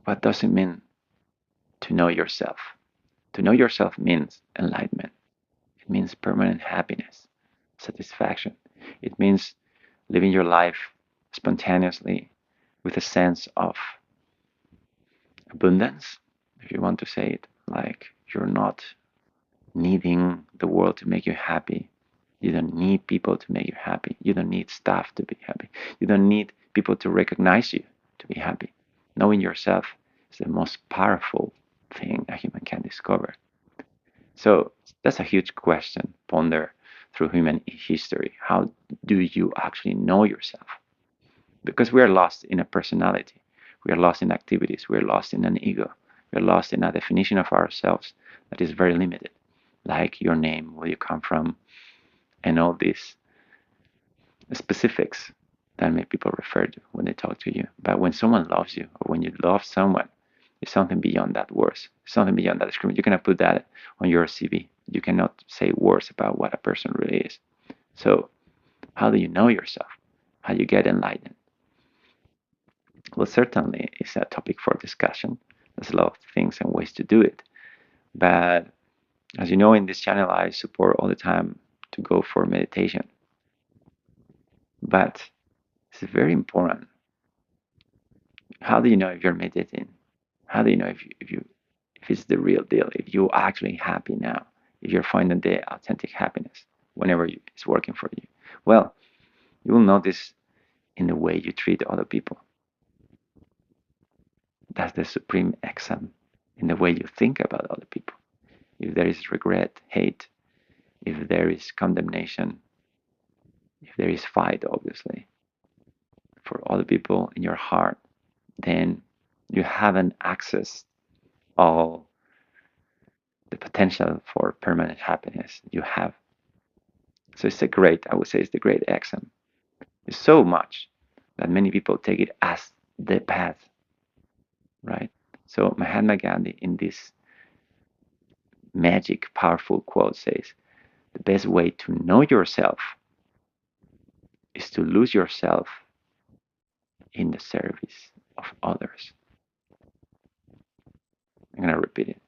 What does it mean to know yourself? To know yourself means enlightenment. It means permanent happiness, satisfaction. It means living your life spontaneously with a sense of abundance, if you want to say it. Like you're not needing the world to make you happy. You don't need people to make you happy. You don't need stuff to be happy. You don't need people to recognize you to be happy. Knowing yourself is the most powerful thing a human can discover. So that's a huge question. Ponder through human history. How do you actually know yourself? Because we are lost in a personality. We are lost in activities. We are lost in an ego. We are lost in a definition of ourselves that is very limited, like your name, where you come from, and all these specifics that many people refer to when they talk to you. But when someone loves you, or when you love someone, it's something beyond that words, something beyond that description. You cannot put that on your CV. You cannot say words about what a person really is. So, how do you know yourself? How do you get enlightened? Well, certainly it's a topic for discussion. There's a lot of things and ways to do it. But as you know, in this channel, I support all the time to go for meditation. But it's very important. How do you know if you're meditating? How do you know if it's the real deal? If you're actually happy now? If you're finding the authentic happiness whenever it's working for you? Well, you will notice in the way you treat other people. That's the supreme exam in the way you think about other people. If there is regret, hate, if there is condemnation, if there is fight, obviously, for other people in your heart, then you haven't accessed all the potential for permanent happiness you have. So it's a great, I would say, it's the great exam. It's so much that many people take it as the path, right? So Mahatma Gandhi, in this magic, powerful quote, says, the best way to know yourself is to lose yourself in the service of others. I'm going to repeat it.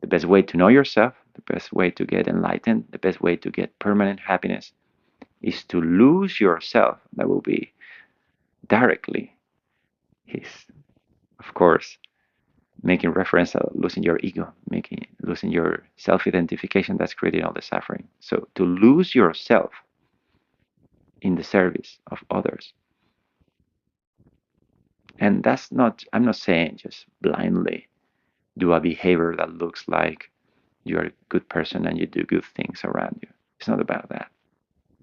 The best way to know yourself, the best way to get enlightened, the best way to get permanent happiness is to lose yourself. That will be directly his, of course, making reference to losing your ego, losing your self-identification that's creating all the suffering. So to lose yourself in the service of others. And that's not, I'm not saying just blindly do a behavior that looks like you're a good person and you do good things around you. It's not about that.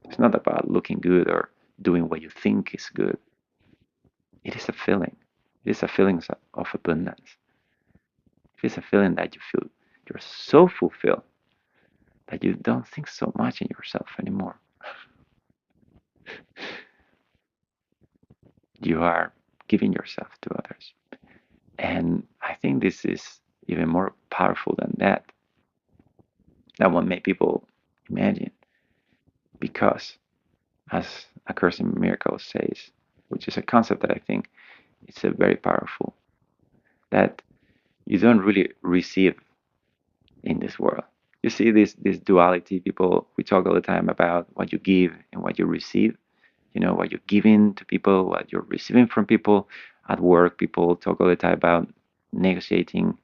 It's not about looking good or doing what you think is good. It is a feeling. It is a feeling of abundance. It is a feeling that you feel you're so fulfilled that you don't think so much in yourself anymore. You are giving yourself to others. And I think this is even more powerful than that. That what many people imagine. Because, as A Course in Miracles says, which is a concept that I think it's a very powerful, that you don't really receive in this world. You see this duality. People, we talk all the time about what you give and what you receive. You know, what you're giving to people, what you're receiving from people. At work, people talk all the time about negotiating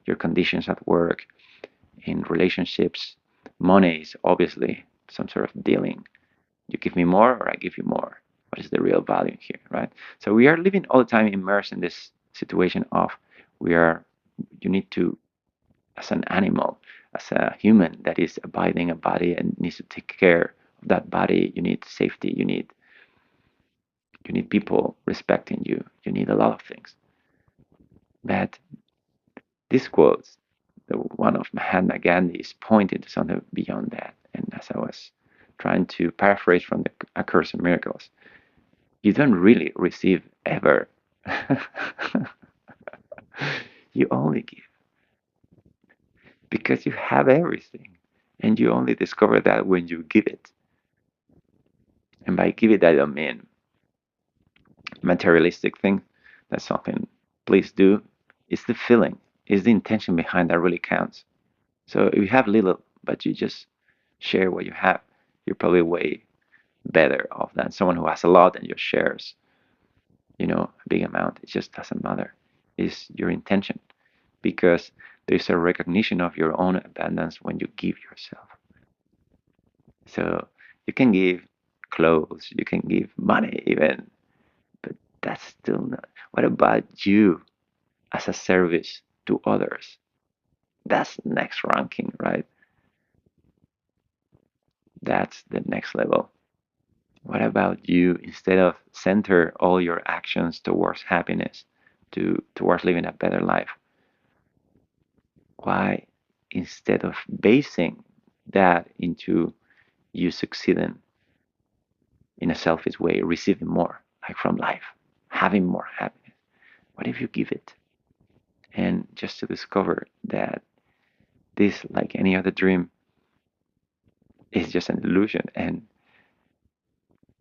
your conditions at work, in relationships. Money is obviously some sort of dealing. You give me more or I give you more. What is the real value here, right? So we are living all the time immersed in this situation of we are, you need to, as an animal, as a human that is abiding a body and needs to take care of that body, you need safety, you need people respecting you, you need a lot of things. But this quote, the one of Mahatma Gandhi, is pointing to something beyond that. And as I was trying to paraphrase from the A Course in Miracles, you don't really receive ever. You only give because you have everything. And you only discover that when you give it. And by give it, I don't mean materialistic thing. That's something, please do. It's the feeling, it's the intention behind that really counts. So if you have little, but you just share what you have, you're probably way better off than someone who has a lot and just shares, a big amount. It just doesn't matter. It's your intention because there's a recognition of your own abundance when you give yourself. So you can give clothes, you can give money even, but that's still not. What about you as a service to others? That's next ranking, right? That's the next level. What about you instead of center all your actions towards happiness, towards living a better life? Why instead of basing that into you succeeding in a selfish way, receiving more, like from life, having more happiness? What if you give it? And just to discover that this, like any other dream, is just an illusion. And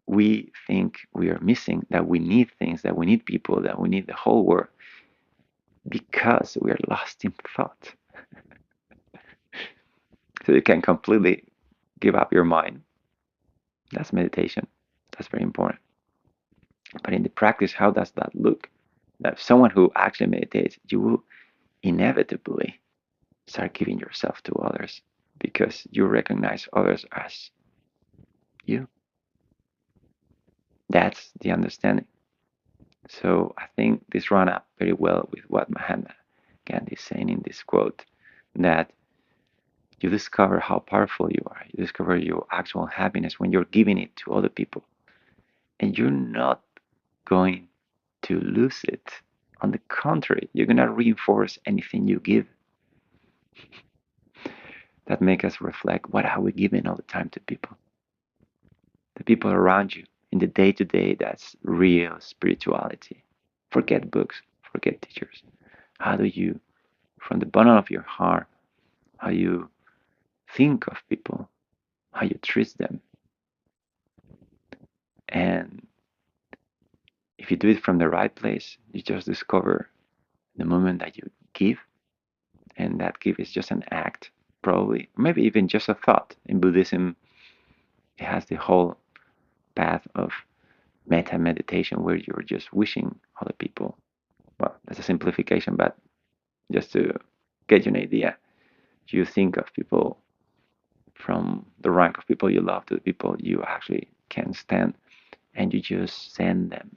we think we are missing, that we need things, that we need people, that we need the whole world because we are lost in thought. So you can completely give up your mind. That's meditation. That's very important. But in the practice, how does that look? That someone who actually meditates, you will inevitably start giving yourself to others because you recognize others as you. That's the understanding. So I think this run up very well with what Mahatma Gandhi is saying in this quote, that you discover how powerful you are. You discover your actual happiness when you're giving it to other people. And you're not going to lose it. On the contrary, you're going to reinforce anything you give. That make us reflect, what are we giving all the time to people? The people around you in the day to day, that's real spirituality. Forget books, forget teachers. How do you, from the bottom of your heart, how you think of people, how you treat them? And if you do it from the right place, you just discover the moment that you give, and that give is just an act, probably, maybe even just a thought. In Buddhism, it has the whole path of metta meditation where you're just wishing other people. Well, that's a simplification, but just to get you an idea, you think of people from the rank of people you love to the people you actually can't stand, and you just send them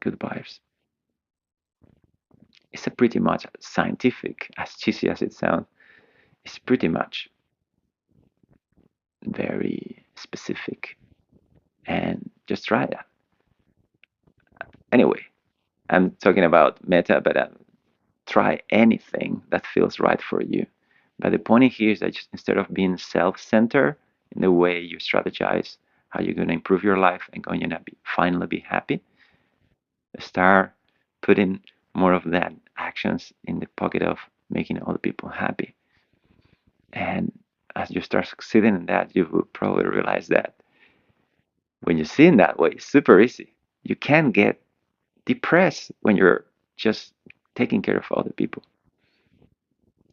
good vibes. It's a pretty much scientific, as cheesy as it sounds. It's pretty much very specific, and just try that. Anyway, I'm talking about meta, but try anything that feels right for you. But the point here is that just instead of being self-centered in the way you strategize how you're going to improve your life and going to finally be happy, start putting more of that actions in the pocket of making other people happy. And as you start succeeding in that, you will probably realize that when you see in that way, it's super easy. You can't get depressed when you're just taking care of other people.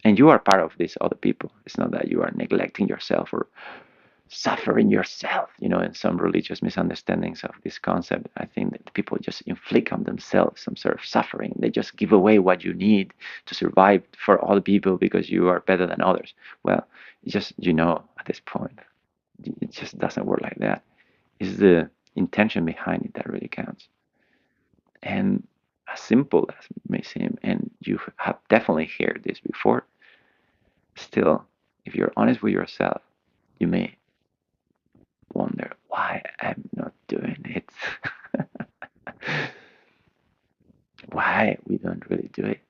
And you are part of these other people. It's not that you are neglecting yourself or suffering yourself, in some religious misunderstandings of this concept. I think that people just inflict on themselves some sort of suffering. They just give away what you need to survive for other people because you are better than others. Well, it's just, at this point, it just doesn't work like that. It's the intention behind it that really counts. And as simple as it may seem, and you have definitely heard this before, still, if you're honest with yourself, you may wonder why I'm not doing it. Why we don't really do it.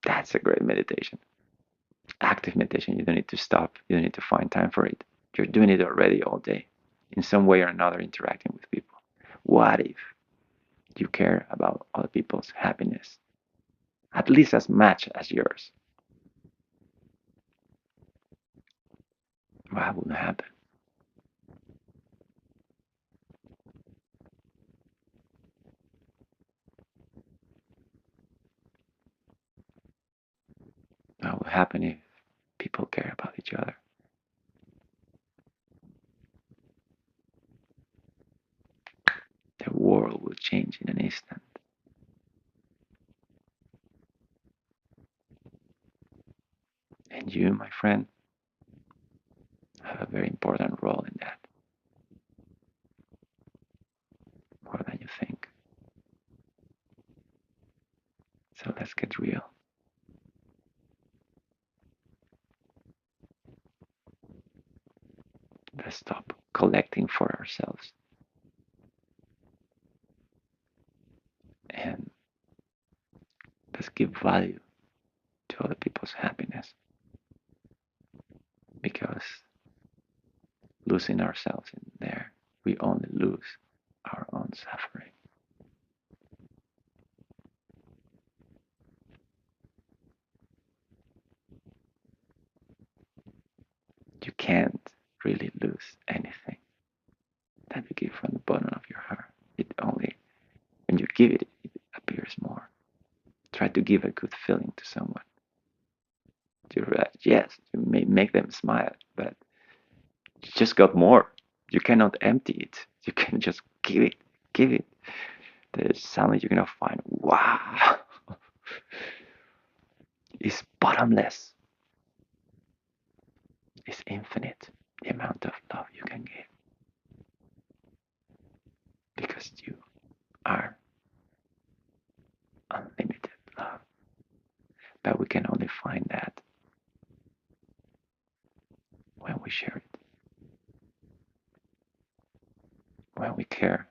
That's a great meditation. Active meditation. You don't need to stop. You don't need to find time for it. You're doing it already all day, in some way or another, interacting with people. What if you care about other people's happiness at least as much as yours? What would happen? happen if people care about each other? The world will change in an instant. And you, my friend, have a very important role in that, more than you think. So let's get real. Let's stop collecting for ourselves and let's give value to other people's happiness, because losing ourselves in there, we only lose our own suffering. You can't really lose anything that you give from the bottom of your heart. It only, when you give it, it appears more. Try to give a good feeling to someone. You realize, yes, you may make them smile, but you just got more. You cannot empty it. You can just give it, give it. There's suddenly you're gonna find, wow, it's bottomless. It's infinite, the amount of love you can give, because you are unlimited love. But we can only find that when we share it, when we care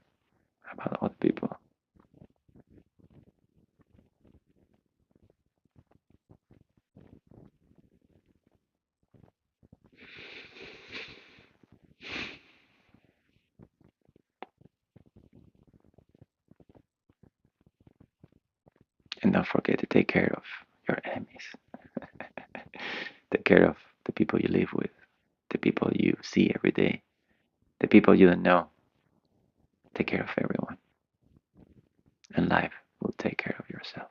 about other people. And don't forget to take care of your enemies. Take care of the people you live with, the people you see every day, the people you don't know. Take care of everyone, and life will take care of yourself.